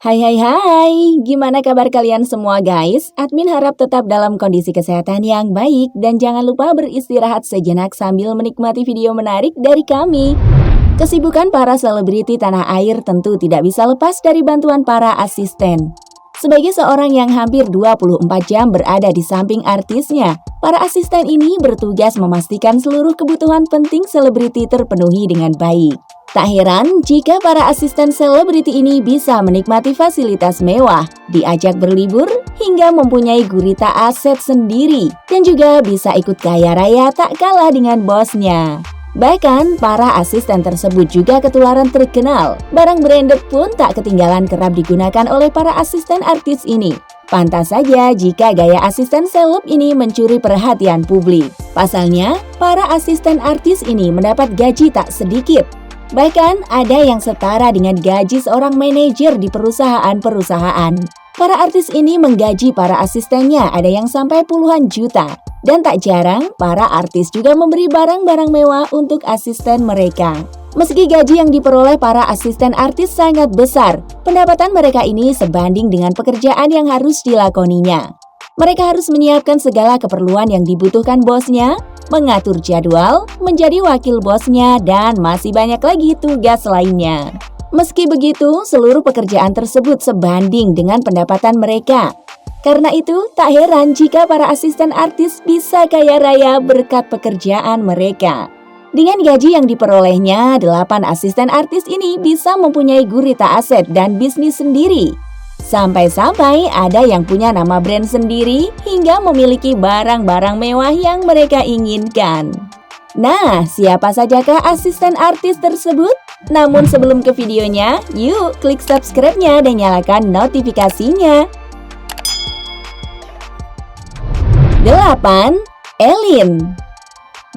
Hai hai hai, gimana kabar kalian semua guys? Admin harap tetap dalam kondisi kesehatan yang baik dan jangan lupa beristirahat sejenak sambil menikmati video menarik dari kami. Kesibukan para selebriti tanah air tentu tidak bisa lepas dari bantuan para asisten. Sebagai seorang yang hampir 24 jam berada di samping artisnya, para asisten ini bertugas memastikan seluruh kebutuhan penting selebriti terpenuhi dengan baik. Tak heran jika para asisten selebriti ini bisa menikmati fasilitas mewah, diajak berlibur, hingga mempunyai gurita aset sendiri, dan juga bisa ikut kaya raya tak kalah dengan bosnya. Bahkan, para asisten tersebut juga ketularan terkenal. Barang branded pun tak ketinggalan kerap digunakan oleh para asisten artis ini. Pantas saja jika gaya asisten seleb ini mencuri perhatian publik. Pasalnya, para asisten artis ini mendapat gaji tak sedikit. Bahkan, ada yang setara dengan gaji seorang manajer di perusahaan-perusahaan. Para artis ini menggaji para asistennya ada yang sampai puluhan juta. Dan tak jarang, para artis juga memberi barang-barang mewah untuk asisten mereka. Meski gaji yang diperoleh para asisten artis sangat besar, pendapatan mereka ini sebanding dengan pekerjaan yang harus dilakoninya. Mereka harus menyiapkan segala keperluan yang dibutuhkan bosnya, mengatur jadwal, menjadi wakil bosnya, dan masih banyak lagi tugas lainnya. Meski begitu, seluruh pekerjaan tersebut sebanding dengan pendapatan mereka. Karena itu, tak heran jika para asisten artis bisa kaya raya berkat pekerjaan mereka. Dengan gaji yang diperolehnya, 8 asisten artis ini bisa mempunyai gurita aset dan bisnis sendiri. Sampai-sampai ada yang punya nama brand sendiri hingga memiliki barang-barang mewah yang mereka inginkan. Nah, siapa sajakah asisten artis tersebut? Namun sebelum ke videonya, yuk klik subscribe-nya dan nyalakan notifikasinya. 8. Elin.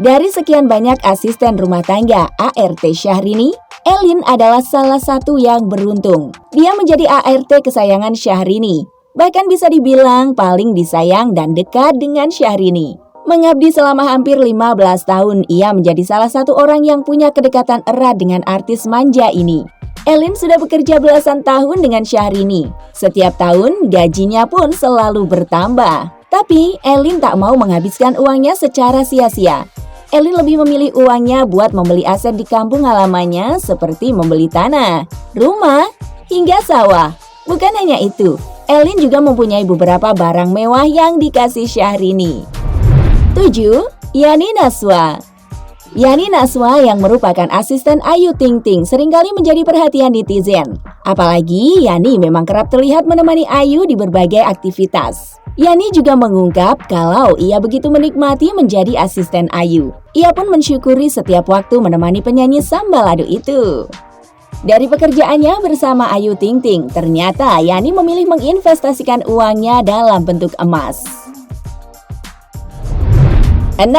Dari sekian banyak asisten rumah tangga ART Syahrini, Elin adalah salah satu yang beruntung. Dia menjadi ART kesayangan Syahrini. Bahkan bisa dibilang paling disayang dan dekat dengan Syahrini. Mengabdi selama hampir 15 tahun, ia menjadi salah satu orang yang punya kedekatan erat dengan artis manja ini. Elin sudah bekerja belasan tahun dengan Syahrini. Setiap tahun, gajinya pun selalu bertambah. Tapi, Elin tak mau menghabiskan uangnya secara sia-sia. Elin lebih memilih uangnya buat membeli aset di kampung halamannya seperti membeli tanah, rumah, hingga sawah. Bukan hanya itu, Elin juga mempunyai beberapa barang mewah yang dikasih Syahrini. 7. Yani Naswa. Yani Naswa yang merupakan asisten Ayu Ting Ting seringkali menjadi perhatian netizen. Apalagi Yani memang kerap terlihat menemani Ayu di berbagai aktivitas. Yani juga mengungkap kalau ia begitu menikmati menjadi asisten Ayu. Ia pun mensyukuri setiap waktu menemani penyanyi Sambalado itu. Dari pekerjaannya bersama Ayu Ting Ting, ternyata Yani memilih menginvestasikan uangnya dalam bentuk emas. 6.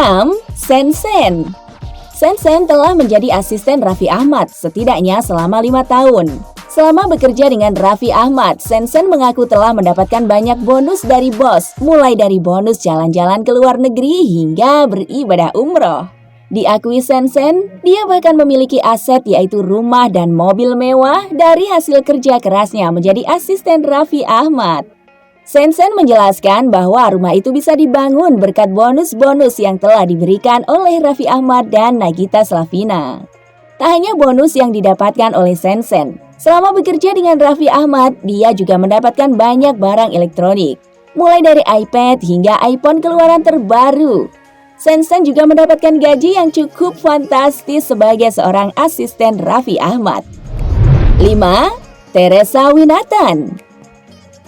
Sensen. Sensen telah menjadi asisten Raffi Ahmad setidaknya selama 5 tahun. Selama bekerja dengan Raffi Ahmad, Sensen mengaku telah mendapatkan banyak bonus dari bos, mulai dari bonus jalan-jalan ke luar negeri hingga beribadah umroh. Diakui Sensen, dia bahkan memiliki aset yaitu rumah dan mobil mewah dari hasil kerja kerasnya menjadi asisten Raffi Ahmad. Sensen menjelaskan bahwa rumah itu bisa dibangun berkat bonus-bonus yang telah diberikan oleh Raffi Ahmad dan Nagita Slavina. Tak hanya bonus yang didapatkan oleh Sensen, selama bekerja dengan Raffi Ahmad, dia juga mendapatkan banyak barang elektronik, mulai dari iPad hingga iPhone keluaran terbaru. Sensen juga mendapatkan gaji yang cukup fantastis sebagai seorang asisten Raffi Ahmad. 5. Teresa Winatan.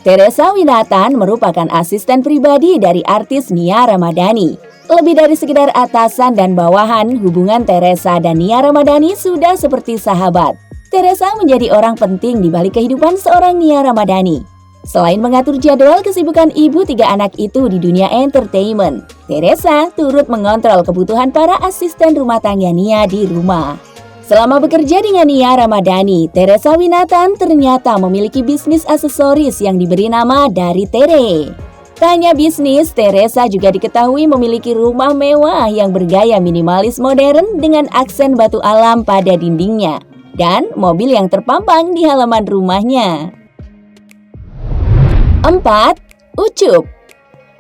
Teresa Winatan merupakan asisten pribadi dari artis Nia Ramadhani. Lebih dari sekedar atasan dan bawahan, hubungan Teresa dan Nia Ramadhani sudah seperti sahabat. Teresa menjadi orang penting di balik kehidupan seorang Nia Ramadhani. Selain mengatur jadwal kesibukan ibu 3 anak itu di dunia entertainment, Teresa turut mengontrol kebutuhan para asisten rumah tangga Nia di rumah. Selama bekerja dengan Nia Ramadhani, Teresa Winatan ternyata memiliki bisnis aksesoris yang diberi nama dari Tere. Tak hanya bisnis, Teresa juga diketahui memiliki rumah mewah yang bergaya minimalis modern dengan aksen batu alam pada dindingnya, dan mobil yang terpampang di halaman rumahnya. 4. Ucup.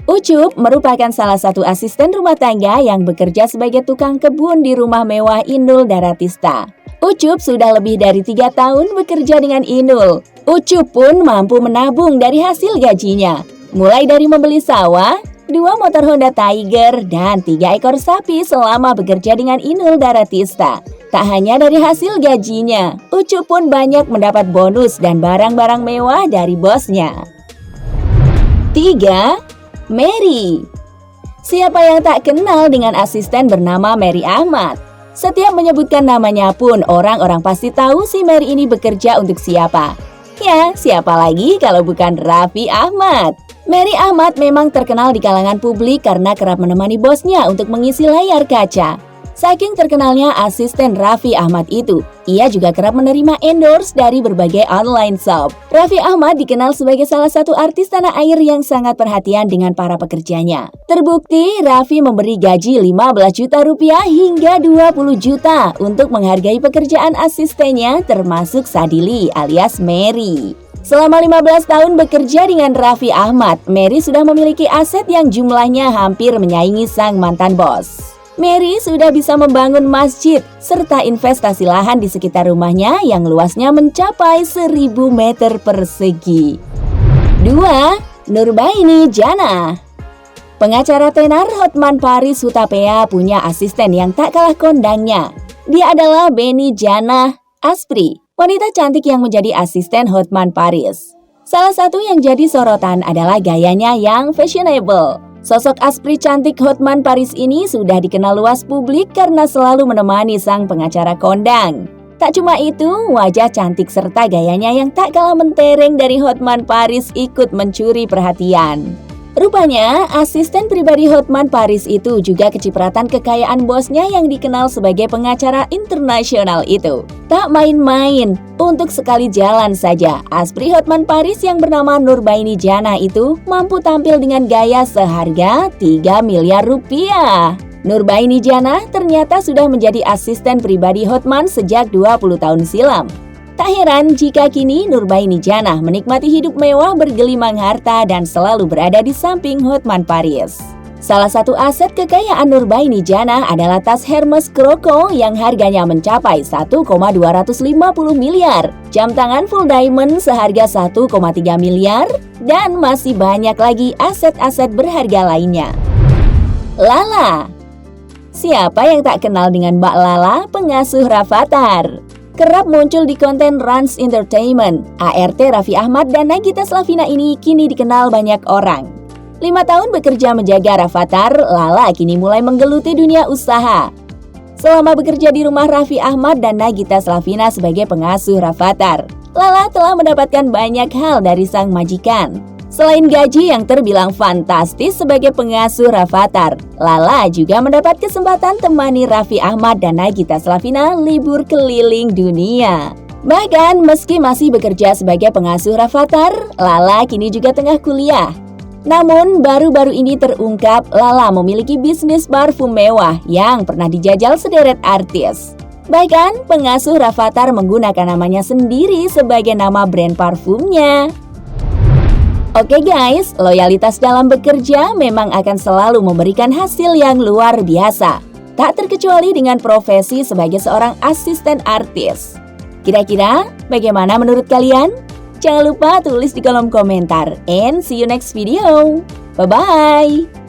Ucup merupakan salah satu asisten rumah tangga yang bekerja sebagai tukang kebun di rumah mewah Inul Daratista. Ucup sudah lebih dari 3 tahun bekerja dengan Inul. Ucup pun mampu menabung dari hasil gajinya, mulai dari membeli sawah, 2 motor Honda Tiger, dan 3 ekor sapi selama bekerja dengan Inul Daratista. Tak hanya dari hasil gajinya, Ucup pun banyak mendapat bonus dan barang-barang mewah dari bosnya. 3. Mary. Siapa yang tak kenal dengan asisten bernama Mary Ahmad? Setiap menyebutkan namanya pun orang-orang pasti tahu si Mary ini bekerja untuk siapa. Ya, siapa lagi kalau bukan Raffi Ahmad. Mary Ahmad memang terkenal di kalangan publik karena kerap menemani bosnya untuk mengisi layar kaca. Saking terkenalnya asisten Raffi Ahmad itu, ia juga kerap menerima endorse dari berbagai online shop. Raffi Ahmad dikenal sebagai salah satu artis tanah air yang sangat perhatian dengan para pekerjanya. Terbukti, Raffi memberi gaji 15 juta rupiah hingga 20 juta untuk menghargai pekerjaan asistennya termasuk Sadili alias Mary. Selama 15 tahun bekerja dengan Raffi Ahmad, Mary sudah memiliki aset yang jumlahnya hampir menyaingi sang mantan bos. Mary sudah bisa membangun masjid serta investasi lahan di sekitar rumahnya yang luasnya mencapai 1000 meter persegi. 2. Nurbaini Jannah. Pengacara tenar Hotman Paris Hutapea punya asisten yang tak kalah kondangnya. Dia adalah Beni Jannah Aspri, wanita cantik yang menjadi asisten Hotman Paris. Salah satu yang jadi sorotan adalah gayanya yang fashionable. Sosok Aspri cantik Hotman Paris ini sudah dikenal luas publik karena selalu menemani sang pengacara kondang. Tak cuma itu, wajah cantik serta gayanya yang tak kalah mentereng dari Hotman Paris ikut mencuri perhatian. Rupanya, asisten pribadi Hotman Paris itu juga kecipratan kekayaan bosnya yang dikenal sebagai pengacara internasional itu. Tak main-main, untuk sekali jalan saja, Aspri Hotman Paris yang bernama Nurbaini Jannah itu mampu tampil dengan gaya seharga 3 miliar rupiah. Nurbaini Jannah ternyata sudah menjadi asisten pribadi Hotman sejak 20 tahun silam. Tak heran jika kini Nurbaini Jannah menikmati hidup mewah bergelimang harta dan selalu berada di samping Hotman Paris. Salah satu aset kekayaan Nurbaini Jannah adalah tas Hermes Kroko yang harganya mencapai 1,250 miliar, jam tangan full diamond seharga 1,3 miliar, dan masih banyak lagi aset-aset berharga lainnya. Lala. Siapa yang tak kenal dengan Mbak Lala, pengasuh Rafathar? Kerap muncul di konten Rans Entertainment, ART Raffi Ahmad dan Nagita Slavina ini kini dikenal banyak orang. 5 tahun bekerja menjaga Rafathar, Lala kini mulai menggeluti dunia usaha. Selama bekerja di rumah Raffi Ahmad dan Nagita Slavina sebagai pengasuh Rafathar, Lala telah mendapatkan banyak hal dari sang majikan. Selain gaji yang terbilang fantastis sebagai pengasuh Rafathar, Lala juga mendapat kesempatan temani Raffi Ahmad dan Nagita Slavina libur keliling dunia. Bahkan meski masih bekerja sebagai pengasuh Rafathar, Lala kini juga tengah kuliah. Namun baru-baru ini terungkap Lala memiliki bisnis parfum mewah yang pernah dijajal sederet artis. Bahkan pengasuh Rafathar menggunakan namanya sendiri sebagai nama brand parfumnya. Oke guys, loyalitas dalam bekerja memang akan selalu memberikan hasil yang luar biasa. Tak terkecuali dengan profesi sebagai seorang asisten artis. Kira-kira bagaimana menurut kalian? Jangan lupa tulis di kolom komentar. And see you next video. Bye-bye.